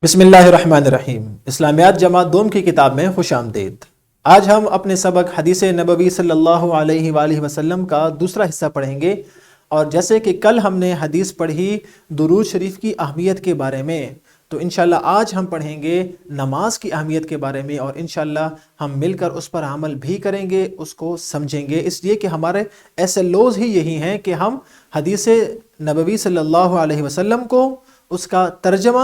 بسم اللہ الرحمن الرحیم۔ اسلامیات جماعت دوم کی کتاب میں خوش آمدید۔ آج ہم اپنے سبق حدیث نبوی صلی اللہ علیہ وآلہ وسلم کا دوسرا حصہ پڑھیں گے، اور جیسے کہ کل ہم نے حدیث پڑھی درود شریف کی اہمیت کے بارے میں، تو انشاءاللہ آج ہم پڑھیں گے نماز کی اہمیت کے بارے میں، اور انشاءاللہ ہم مل کر اس پر عمل بھی کریں گے، اس کو سمجھیں گے، اس لیے کہ ہمارے SLOs ہی یہی ہیں کہ ہم حدیث نبوی صلی اللہ علیہ وسلم کو اس کا ترجمہ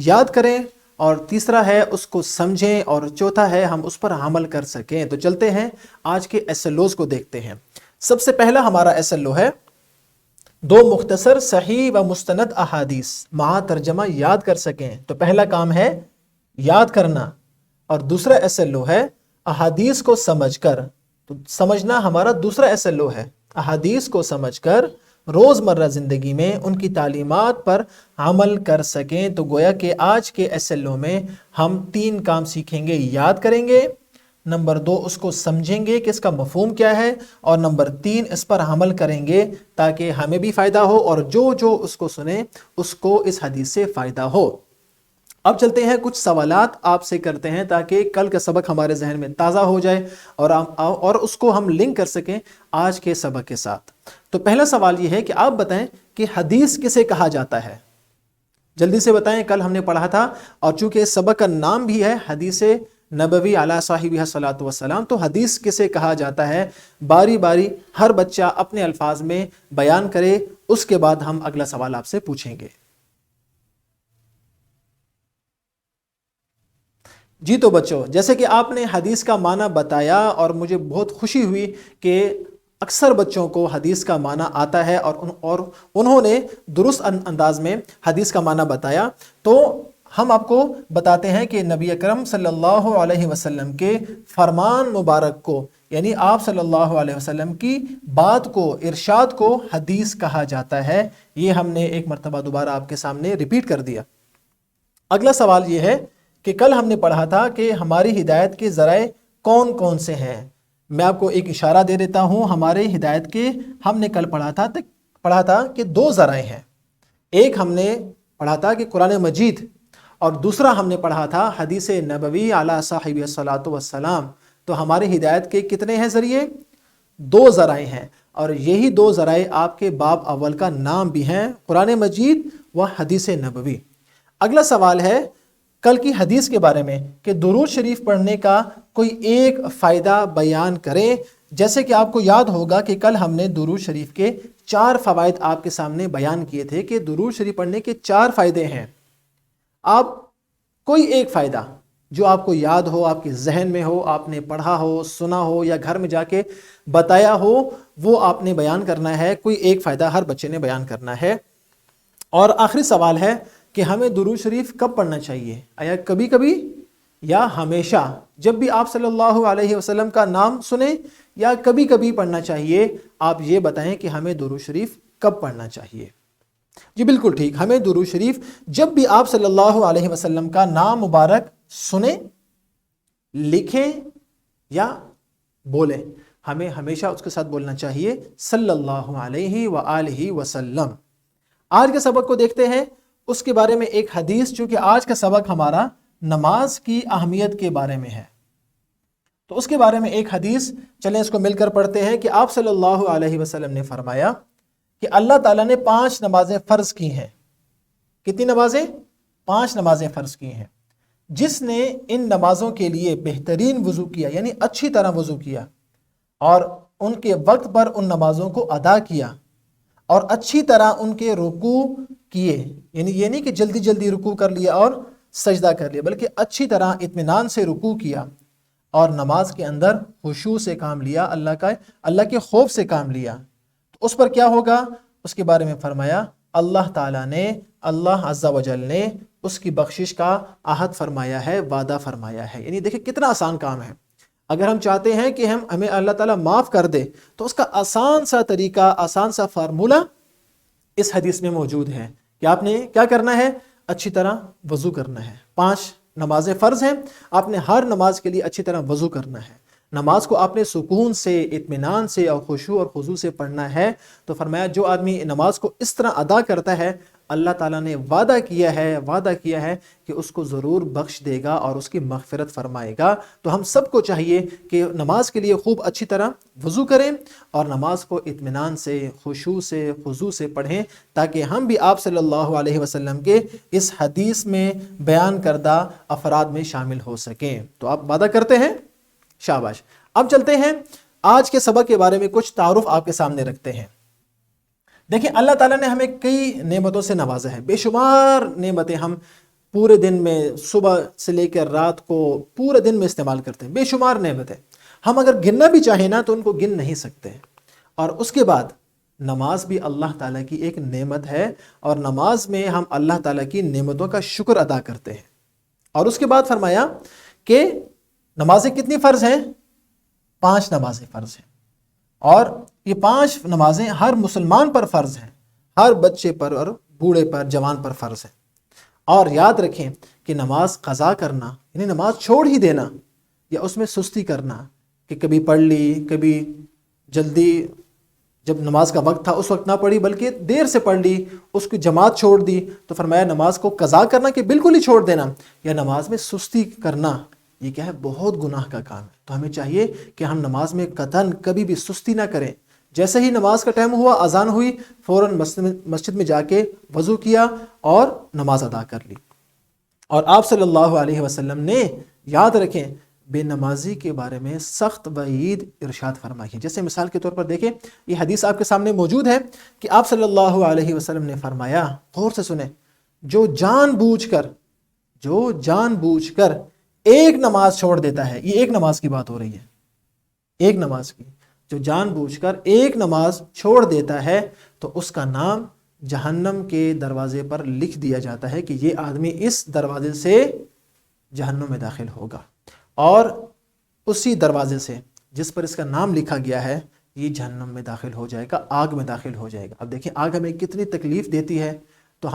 یاد کریں، اور تیسرا ہے اس کو سمجھیں، اور چوتھا ہے ہم اس پر عمل کر سکیں۔ تو چلتے ہیں آج کے SLOs کو دیکھتے ہیں۔ سب سے پہلا ہمارا SLO ہے دو مختصر صحیح و مستند احادیث مع ترجمہ یاد کر سکیں۔ تو پہلا کام ہے یاد کرنا، اور دوسرا SLO ہے احادیث کو سمجھ کر۔ تو سمجھنا ہمارا دوسرا SLO ہے، احادیث کو سمجھ کر روزمرہ زندگی میں ان کی تعلیمات پر عمل کر سکیں۔ تو گویا کہ آج کے SLO میں ہم 3 کام سیکھیں گے، یاد کریں گے، نمبر 2 اس کو سمجھیں گے کہ اس کا مفہوم کیا ہے، اور نمبر 3 اس پر عمل کریں گے تاکہ ہمیں بھی فائدہ ہو اور جو اس کو سنے اس کو اس حدیث سے فائدہ ہو۔ اب چلتے ہیں کچھ سوالات آپ سے کرتے ہیں تاکہ کل کا سبق ہمارے ذہن میں تازہ ہو جائے اور اس کو ہم لنک کر سکیں آج کے سبق کے ساتھ۔ تو پہلا سوال یہ ہے کہ آپ بتائیں کہ حدیث کسے کہا جاتا ہے؟ جلدی سے بتائیں، کل ہم نے پڑھا تھا، اور چونکہ اس سبق کا نام بھی ہے حدیث نبوی علی صاحبہ الصلاۃ والسلام، تو حدیث کسے کہا جاتا ہے باری باری ہر بچہ اپنے الفاظ میں بیان کرے، اس کے بعد ہم اگلا سوال آپ سے پوچھیں گے۔ جی تو بچوں، جیسے کہ آپ نے حدیث کا معنی بتایا اور مجھے بہت خوشی ہوئی کہ اکثر بچوں کو حدیث کا معنی آتا ہے، اور انہوں نے درست انداز میں حدیث کا معنی بتایا۔ تو ہم آپ کو بتاتے ہیں کہ نبی اکرم صلی اللہ علیہ وسلم کے فرمان مبارک کو، یعنی آپ صلی اللہ علیہ وسلم کی بات کو، ارشاد کو حدیث کہا جاتا ہے۔ یہ ہم نے ایک مرتبہ دوبارہ آپ کے سامنے ریپیٹ کر دیا۔ اگلا سوال یہ ہے کہ کل ہم نے پڑھا تھا کہ ہماری ہدایت کے ذرائع کون کون سے ہیں۔ میں آپ کو ایک اشارہ دے دیتا ہوں، ہمارے ہدایت کے ہم نے کل پڑھا تھا کہ 2 ذرائع ہیں۔ ایک ہم نے پڑھا تھا کہ قرآن مجید، اور دوسرا ہم نے پڑھا تھا حدیث نبوی علی صاحبہ الصلاۃ والسلام۔ تو ہمارے ہدایت کے کتنے ہیں ذریعے؟ 2 ذرائع ہیں، اور یہی 2 ذرائع آپ کے باب اول کا نام بھی ہیں، قرآن مجید و حدیث نبوی۔ اگلا سوال ہے کل کی حدیث کے بارے میں کہ درود شریف پڑھنے کا کوئی ایک فائدہ بیان کریں۔ جیسے کہ آپ کو یاد ہوگا کہ کل ہم نے درود شریف کے 4 فوائد آپ کے سامنے بیان کیے تھے کہ درود شریف پڑھنے کے 4 فائدے ہیں۔ آپ کوئی ایک فائدہ جو آپ کو یاد ہو، آپ کے ذہن میں ہو، آپ نے پڑھا ہو، سنا ہو، یا گھر میں جا کے بتایا ہو، وہ آپ نے بیان کرنا ہے۔ کوئی ایک فائدہ ہر بچے نے بیان کرنا ہے۔ اور آخری سوال ہے کہ ہمیں درود شریف کب پڑھنا چاہیے؟ آیا کبھی کبھی یا ہمیشہ؟ جب بھی آپ صلی اللہ علیہ وسلم کا نام سنیں، یا کبھی کبھی پڑھنا چاہیے؟ آپ یہ بتائیں کہ ہمیں درود شریف کب پڑھنا چاہیے؟ جی بالکل ٹھیک، ہمیں درود شریف جب بھی آپ صلی اللہ علیہ وسلم کا نام مبارک سنیں، لکھیں یا بولیں، ہمیں ہمیشہ اس کے ساتھ بولنا چاہیے صلی اللہ علیہ وآلہ وسلم۔ آج کے سبق کو دیکھتے ہیں، اس کے بارے میں ایک حدیث، چونکہ آج کا سبق ہمارا نماز کی اہمیت کے بارے میں ہے، تو اس کے بارے میں ایک حدیث چلیں اس کو مل کر پڑھتے ہیں کہ آپ صلی اللہ علیہ وسلم نے فرمایا کہ اللہ تعالیٰ نے 5 نمازیں فرض کی ہیں۔ کتنی نمازیں؟ 5 نمازیں فرض کی ہیں۔ جس نے ان نمازوں کے لیے بہترین وضو کیا، یعنی اچھی طرح وضو کیا، اور ان کے وقت پر ان نمازوں کو ادا کیا، اور اچھی طرح ان کے رکوع کیے، یعنی یہ نہیں کہ جلدی جلدی رکوع کر لیا اور سجدہ کر لیا، بلکہ اچھی طرح اطمینان سے رکوع کیا، اور نماز کے اندر خشوع سے کام لیا، اللہ کے خوف سے کام لیا، تو اس پر کیا ہوگا؟ اس کے بارے میں فرمایا اللہ تعالیٰ نے، اللہ عز و جل نے اس کی بخشش کا عہد فرمایا ہے، وعدہ فرمایا ہے۔ یعنی دیکھیں کتنا آسان کام ہے۔ اگر ہم چاہتے ہیں کہ ہمیں اللہ تعالیٰ معاف کر دے، تو اس کا آسان سا طریقہ، آسان سا فارمولہ اس حدیث میں موجود ہے کہ آپ نے کیا کرنا ہے؟ اچھی طرح وضو کرنا ہے۔ 5 نمازیں فرض ہیں، آپ نے ہر نماز کے لیے اچھی طرح وضو کرنا ہے۔ نماز کو آپ نے سکون سے، اطمینان سے اور خشوع اور خضوع سے پڑھنا ہے۔ تو فرمایا جو آدمی نماز کو اس طرح ادا کرتا ہے، اللہ تعالیٰ نے وعدہ کیا ہے کہ اس کو ضرور بخش دے گا اور اس کی مغفرت فرمائے گا۔ تو ہم سب کو چاہیے کہ نماز کے لیے خوب اچھی طرح وضو کریں اور نماز کو اطمینان سے، خشوع سے، خضوع سے پڑھیں، تاکہ ہم بھی آپ صلی اللہ علیہ وسلم کے اس حدیث میں بیان کردہ افراد میں شامل ہو سکیں۔ تو آپ وعدہ کرتے ہیں؟ شاباش۔ اب چلتے ہیں آج کے سبق کے بارے میں کچھ تعارف آپ کے سامنے رکھتے ہیں۔ دیکھیں، اللہ تعالیٰ نے ہمیں کئی نعمتوں سے نوازا ہے، بے شمار نعمتیں ہم پورے دن میں صبح سے لے کر رات کو پورے دن میں استعمال کرتے ہیں، بے شمار نعمتیں ہم اگر گننا بھی چاہیں نا تو ان کو گن نہیں سکتے۔ اور اس کے بعد نماز بھی اللہ تعالیٰ کی ایک نعمت ہے، اور نماز میں ہم اللہ تعالیٰ کی نعمتوں کا شکر ادا کرتے ہیں۔ اور اس کے بعد فرمایا کہ نمازیں کتنی فرض ہیں؟ 5 نمازیں فرض ہیں، اور یہ 5 نمازیں ہر مسلمان پر فرض ہیں، ہر بچے پر اور بوڑھے پر، جوان پر فرض ہیں۔ اور یاد رکھیں کہ نماز قضا کرنا یعنی نماز چھوڑ ہی دینا یا اس میں سستی کرنا، کہ کبھی پڑھ لی، کبھی جلدی جب نماز کا وقت تھا اس وقت نہ پڑھی بلکہ دیر سے پڑھ لی، اس کی جماعت چھوڑ دی، تو فرمایا نماز کو قضا کرنا کہ بالکل ہی چھوڑ دینا، یا نماز میں سستی کرنا، یہ کیا ہے؟ بہت گناہ کا کام ہے۔ تو ہمیں چاہیے کہ ہم نماز میں قطعاً کبھی بھی سستی نہ کریں۔ جیسے ہی نماز کا ٹائم ہوا، اذان ہوئی، فوراً مسجد میں جا کے وضو کیا اور نماز ادا کر لی۔ اور آپ صلی اللہ علیہ وسلم نے، یاد رکھیں، بے نمازی کے بارے میں سخت وعید ارشاد فرمائی ہے۔ جیسے مثال کے طور پر دیکھیں، یہ حدیث آپ کے سامنے موجود ہے کہ آپ صلی اللہ علیہ وسلم نے فرمایا، غور سے سنیں، جو جان بوجھ کر ایک نماز چھوڑ دیتا ہے، یہ ایک نماز کی بات ہو رہی ہے، ایک نماز کی، جو جان بوجھ کر ایک نماز چھوڑ دیتا ہے تو اس کا نام جہنم کے دروازے پر لکھ دیا جاتا ہے کہ یہ آدمی اس دروازے سے جہنم میں داخل ہوگا، اور اسی دروازے سے جس پر اس کا نام لکھا گیا ہے یہ جہنم میں داخل ہو جائے گا، آگ میں داخل ہو جائے گا۔ اب دیکھیں آگ ہمیں کتنی تکلیف دیتی ہے، تو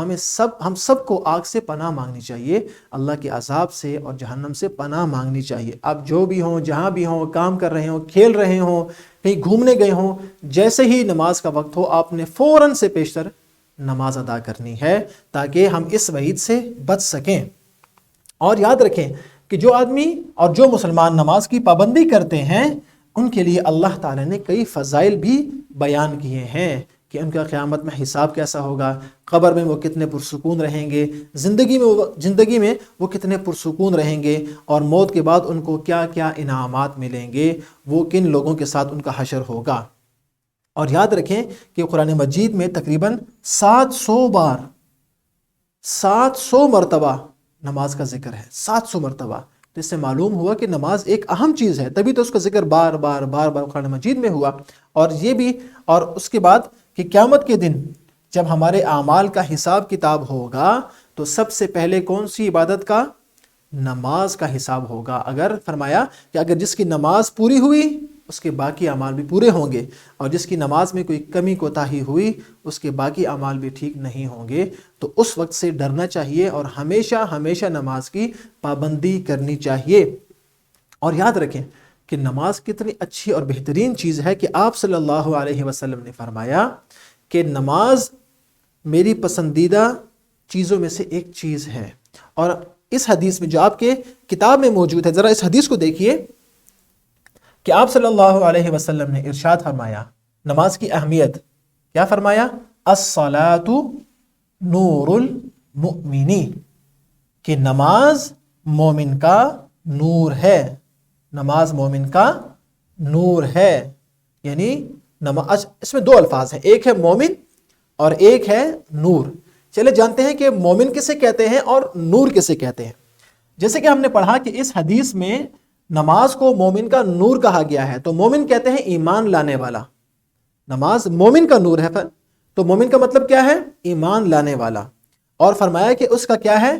ہم سب کو آگ سے پناہ مانگنی چاہیے، اللہ کے عذاب سے اور جہنم سے پناہ مانگنی چاہیے۔ آپ جو بھی ہوں، جہاں بھی ہوں، کام کر رہے ہوں، کھیل رہے ہوں، کہیں گھومنے گئے ہوں، جیسے ہی نماز کا وقت ہو آپ نے فوراً سے پیشتر نماز ادا کرنی ہے، تاکہ ہم اس وعید سے بچ سکیں۔ اور یاد رکھیں کہ جو آدمی اور جو مسلمان نماز کی پابندی کرتے ہیں ان کے لیے اللہ تعالیٰ نے کئی فضائل بھی بیان کیے ہیں، کہ ان کا قیامت میں حساب کیسا ہوگا، قبر میں وہ کتنے پرسکون رہیں گے، زندگی میں وہ کتنے پرسکون رہیں گے، اور موت کے بعد ان کو کیا کیا انعامات ملیں گے، وہ کن لوگوں کے ساتھ ان کا حشر ہوگا۔ اور یاد رکھیں کہ قرآن مجید میں تقریباً 700 مرتبہ نماز کا ذکر ہے، 700 مرتبہ۔ تو اس سے معلوم ہوا کہ نماز ایک اہم چیز ہے، تبھی تو اس کا ذکر بار بار قرآن مجید میں ہوا۔ اور یہ بھی، اور اس کے بعد کہ قیامت کے دن جب ہمارے اعمال کا حساب کتاب ہوگا تو سب سے پہلے کون سی عبادت کا؟ نماز کا حساب ہوگا۔ اگر فرمایا کہ اگر جس کی نماز پوری ہوئی اس کے باقی اعمال بھی پورے ہوں گے، اور جس کی نماز میں کوئی کمی کوتاہی ہوئی اس کے باقی اعمال بھی ٹھیک نہیں ہوں گے۔ تو اس وقت سے ڈرنا چاہیے اور ہمیشہ نماز کی پابندی کرنی چاہیے۔ اور یاد رکھیں کہ نماز کتنی اچھی اور بہترین چیز ہے کہ آپ صلی اللہ علیہ وسلم نے فرمایا کہ نماز میری پسندیدہ چیزوں میں سے ایک چیز ہے۔ اور اس حدیث میں جو آپ کے کتاب میں موجود ہے، ذرا اس حدیث کو دیکھیے کہ آپ صلی اللہ علیہ وسلم نے ارشاد فرمایا، نماز کی اہمیت کیا فرمایا؟ الصلاۃ نور المؤمن، کہ نماز مومن کا نور ہے، نماز مومن کا نور ہے۔ یعنی نماز، اس میں 2 الفاظ ہیں، ایک ہے مومن اور ایک ہے نور۔ چلے جانتے ہیں کہ مومن کسے کہتے ہیں اور نور کسے کہتے ہیں۔ جیسے کہ ہم نے پڑھا کہ اس حدیث میں نماز کو مومن کا نور کہا گیا ہے، تو مومن کہتے ہیں ایمان لانے والا، نماز مومن کا نور ہے، تو مومن کا مطلب کیا ہے؟ ایمان لانے والا۔ اور فرمایا کہ اس کا کیا ہے؟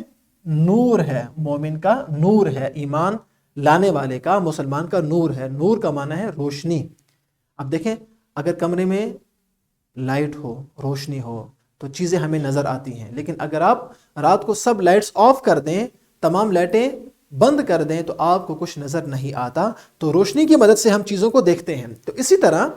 نور ہے، مومن کا نور ہے، ایمان لانے والے کا، مسلمان کا نور ہے۔ نور کا معنی ہے روشنی۔ اب دیکھیں اگر کمرے میں لائٹ ہو، روشنی ہو تو چیزیں ہمیں نظر آتی ہیں، لیکن اگر آپ رات کو سب لائٹس آف کر دیں، تمام لائٹیں بند کر دیں تو آپ کو کچھ نظر نہیں آتا۔ تو روشنی کی مدد سے ہم چیزوں کو دیکھتے ہیں۔ تو اسی طرح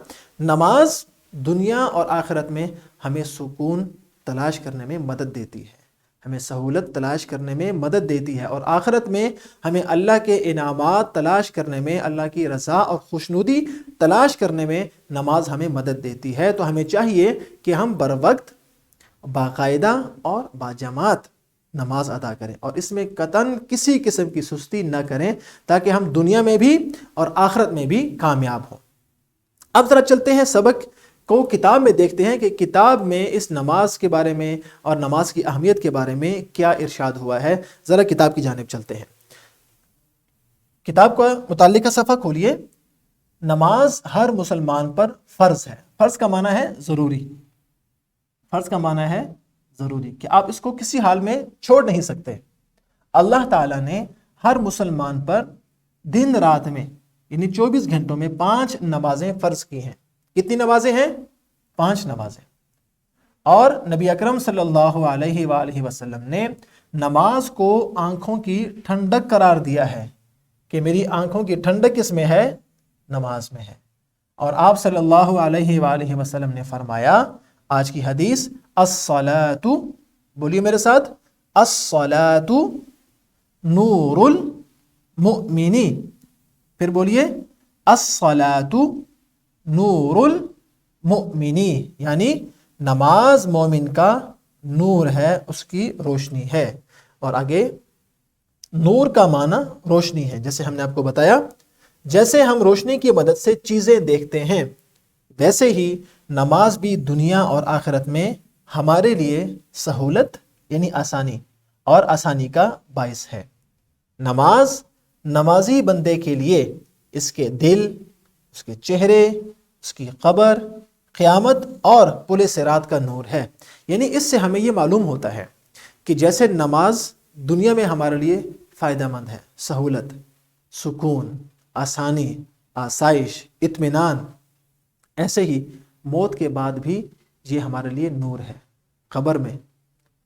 نماز دنیا اور آخرت میں ہمیں سکون، تلاش کرنے میں مدد دیتی ہے، ہمیں سہولت تلاش کرنے میں مدد دیتی ہے، اور آخرت میں ہمیں اللہ کے انعامات تلاش کرنے میں، اللہ کی رضا اور خوشنودی تلاش کرنے میں نماز ہمیں مدد دیتی ہے۔ تو ہمیں چاہیے کہ ہم بر وقت، باقاعدہ اور باجماعت نماز ادا کریں، اور اس میں قطعاً کسی قسم کی سستی نہ کریں، تاکہ ہم دنیا میں بھی اور آخرت میں بھی کامیاب ہوں۔ اب ذرا چلتے ہیں سبق کو کتاب میں دیکھتے ہیں کہ کتاب میں اس نماز کے بارے میں اور نماز کی اہمیت کے بارے میں کیا ارشاد ہوا ہے۔ ذرا کتاب کی جانب چلتے ہیں، کتاب کا متعلقہ صفحہ کھولیے۔ نماز ہر مسلمان پر فرض ہے۔ فرض کا معنی ہے ضروری، فرض کا معنی ہے ضروری، کہ آپ اس کو کسی حال میں چھوڑ نہیں سکتے۔ اللہ تعالیٰ نے ہر مسلمان پر دن رات میں یعنی 24 گھنٹوں میں 5 نمازیں فرض کی ہیں۔ کتنی نمازیں ہیں؟ 5 نمازیں۔ اور نبی اکرم صلی اللہ علیہ وآلہ وسلم نے نماز کو آنکھوں کی ٹھنڈک قرار دیا ہے، کہ میری آنکھوں کی ٹھنڈک کس میں ہے؟ نماز میں ہے۔ اور آپ صلی اللہ علیہ وآلہ وسلم نے فرمایا، آج کی حدیث، الصلاۃ، بولیے میرے ساتھ، الصلاۃ نور المؤمن، پھر بولیے، الصلاۃ نور المؤمن، یعنی نماز مومن کا نور ہے، اس کی روشنی ہے۔ اور آگے نور کا معنی روشنی ہے، جیسے ہم نے آپ کو بتایا، جیسے ہم روشنی کی مدد سے چیزیں دیکھتے ہیں، ویسے ہی نماز بھی دنیا اور آخرت میں ہمارے لیے سہولت یعنی آسانی اور آسانی کا باعث ہے۔ نماز نمازی بندے کے لیے اس کے دل، اس کے چہرے، اس کی قبر، قیامت اور پل صراط کا نور ہے۔ یعنی اس سے ہمیں یہ معلوم ہوتا ہے کہ جیسے نماز دنیا میں ہمارے لیے فائدہ مند ہے، سہولت، سکون، آسانی، آسائش، اطمینان، ایسے ہی موت کے بعد بھی یہ ہمارے لیے نور ہے۔ قبر میں،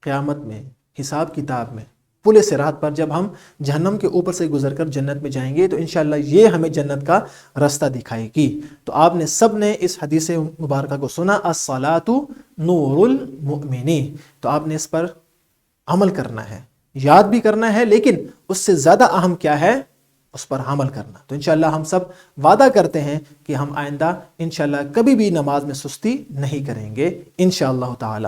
قیامت میں، حساب کتاب میں، پل صراط پر جب ہم جہنم کے اوپر سے گزر کر جنت میں جائیں گے تو انشاءاللہ یہ ہمیں جنت کا راستہ دکھائے گی۔ تو آپ نے سب نے اس حدیث مبارکہ کو سنا، الصلاۃ نور المؤمن، تو آپ نے اس پر عمل کرنا ہے، یاد بھی کرنا ہے، لیکن اس سے زیادہ اہم کیا ہے؟ اس پر عمل کرنا۔ تو انشاءاللہ ہم سب وعدہ کرتے ہیں کہ ہم آئندہ انشاءاللہ کبھی بھی نماز میں سستی نہیں کریں گے انشاءاللہ تعالی۔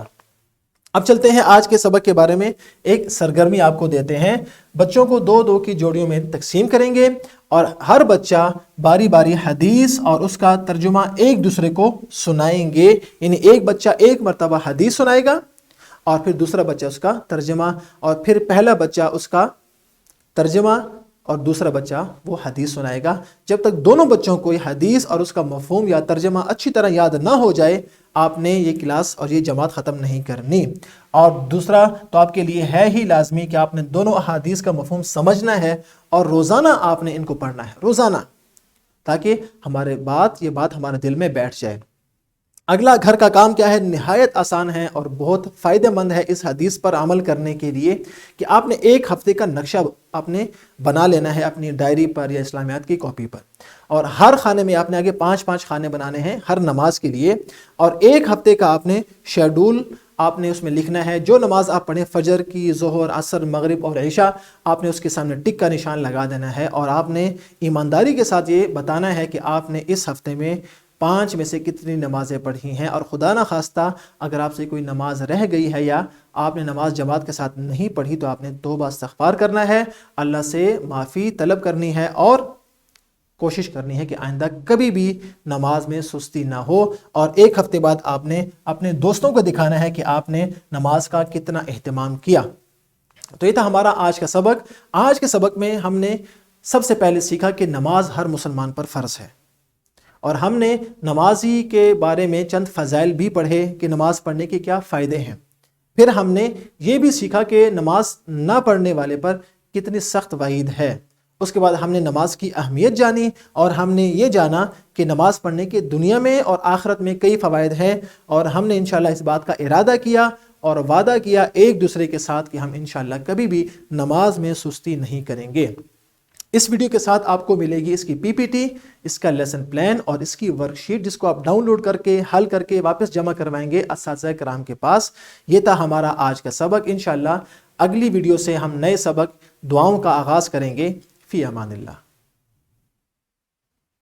اب چلتے ہیں آج کے سبق کے بارے میں، ایک سرگرمی آپ کو دیتے ہیں۔ بچوں کو 2-2 کی جوڑیوں میں تقسیم کریں گے، اور ہر بچہ باری باری حدیث اور اس کا ترجمہ ایک دوسرے کو سنائیں گے، یعنی ایک بچہ ایک مرتبہ حدیث سنائے گا، اور پھر دوسرا بچہ اس کا ترجمہ، اور پھر پہلا بچہ اس کا ترجمہ اور دوسرا بچہ وہ حدیث سنائے گا۔ جب تک دونوں بچوں کو یہ حدیث اور اس کا مفہوم یا ترجمہ اچھی طرح یاد نہ ہو جائے، آپ نے یہ کلاس اور یہ جماعت ختم نہیں کرنی۔ اور دوسرا تو آپ کے لیے ہے ہی لازمی کہ آپ نے دونوں احادیث کا مفہوم سمجھنا ہے، اور روزانہ آپ نے ان کو پڑھنا ہے، روزانہ، تاکہ یہ بات ہمارے دل میں بیٹھ جائے۔ اگلا گھر کا کام کیا ہے؟ نہایت آسان ہے اور بہت فائدہ مند ہے اس حدیث پر عمل کرنے کے لیے، کہ آپ نے 1 ہفتے کا نقشہ آپ نے بنا لینا ہے اپنی ڈائری پر یا اسلامیات کی کاپی پر، اور ہر خانے میں آپ نے آگے 5-5 خانے بنانے ہیں ہر نماز کے لیے، اور 1 ہفتے کا آپ نے شیڈول آپ نے اس میں لکھنا ہے۔ جو نماز آپ پڑھیں، فجر کی، ظہر، عصر، مغرب اور عشاء، آپ نے اس کے سامنے ٹک کا نشان لگا دینا ہے، اور آپ نے ایمانداری کے ساتھ یہ بتانا ہے کہ آپ نے اس ہفتے میں 5 میں سے کتنی نمازیں پڑھی ہیں، اور خدا نہ خواستہ اگر آپ سے کوئی نماز رہ گئی ہے یا آپ نے نماز جماعت کے ساتھ نہیں پڑھی تو آپ نے توبہ استغفار کرنا ہے، اللہ سے معافی طلب کرنی ہے، اور کوشش کرنی ہے کہ آئندہ کبھی بھی نماز میں سستی نہ ہو۔ اور 1 ہفتے بعد آپ نے اپنے دوستوں کو دکھانا ہے کہ آپ نے نماز کا کتنا اہتمام کیا۔ تو یہ تھا ہمارا آج کا سبق۔ آج کے سبق میں ہم نے سب سے پہلے سیکھا کہ نماز ہر مسلمان پر فرض ہے، اور ہم نے نمازی کے بارے میں چند فضائل بھی پڑھے کہ نماز پڑھنے کے کیا فائدے ہیں۔ پھر ہم نے یہ بھی سیکھا کہ نماز نہ پڑھنے والے پر کتنی سخت وعید ہے۔ اس کے بعد ہم نے نماز کی اہمیت جانی، اور ہم نے یہ جانا کہ نماز پڑھنے کے دنیا میں اور آخرت میں کئی فوائد ہیں، اور ہم نے انشاءاللہ اس بات کا ارادہ کیا اور وعدہ کیا ایک دوسرے کے ساتھ کہ ہم انشاءاللہ کبھی بھی نماز میں سستی نہیں کریں گے۔ اس ویڈیو کے ساتھ آپ کو ملے گی اس کی پی پی ٹی، اس کا لیسن پلان اور اس کی ورک شیٹ، جس کو آپ ڈاؤن لوڈ کر کے حل کر کے واپس جمع کروائیں گے اساتذہ کرام کے پاس۔ یہ تھا ہمارا آج کا سبق۔ انشاءاللہ اگلی ویڈیو سے ہم نئے سبق دعاؤں کا آغاز کریں گے۔ فی امان اللہ۔